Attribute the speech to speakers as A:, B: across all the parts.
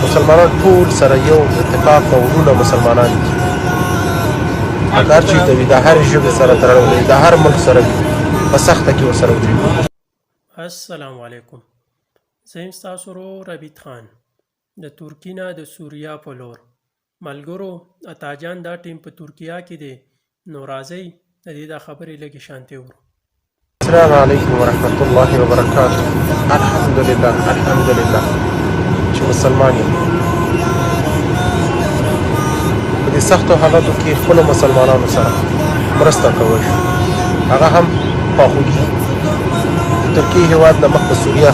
A: مسلمانان ټول سره یو اتفاق او ورونه مسلمانان دي. هر چیرته وي د هرې ژبې سره تړاو لري، د هر ملک سره وي، په سخته کې ورسره ودرېږو.
B: السلام علیکم. زه یم ستاسو ورور ربیټ خان د ترکیې نه د سوریا په لور. ملګرو اتاجان دا ټیم په ترکیه کې دی، نو راځئ د دې دا خبرې لږې شانتې ورو.
A: السلام علیکم ورحمة الله وبرکاته. الحمدلله الحمدلله چې مسلمان یم. په دې سختو حالاتو کې خپلو مسلمانانو سره مرسته کوئ، هغه هم خواخوږي. د ترکیې هېواد نه مخ په سوریه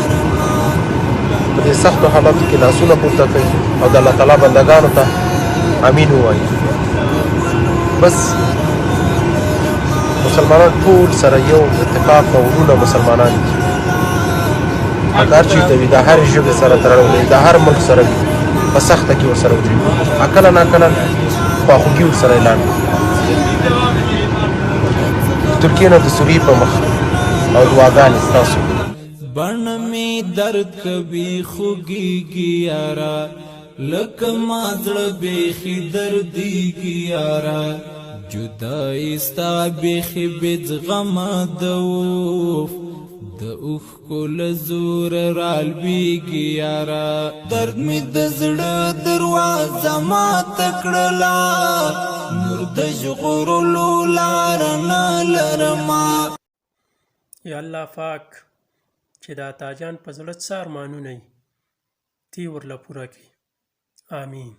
A: په دې سختو حالاتو کې لاسونه پورته کوي او د الله تعالی بندګانو ته امین ووایي. بس مسلمانان ټول سره یو اتفاق او ورونه مسلمانان دي. هر چیرته وي د هرې ژبې سره تړاو لري، د هر ملک سره وي، په سخته کې ورسره ودرېږو. کله ناکله خواخوږي ورسره اعلان کړو. د ترکیې نه د سوریې په مخ او دعاګانې ستاسو.
C: بڼه مې درد کوي خوږېږي یاره، لکه ما زړه بیخي دردېږي یاره، جدایي ستا بیخي بې زغمه ده اوف، د اوښکو له زوره رالوېږي یاره، درد مې د زړه دروازه ماته کړله، نور د ژغورلو لاره نه لرمه.
B: یا الله پاک چې دا تاجان په زړه څه ارمانونه وي تی ورله پوره کړي. آمین.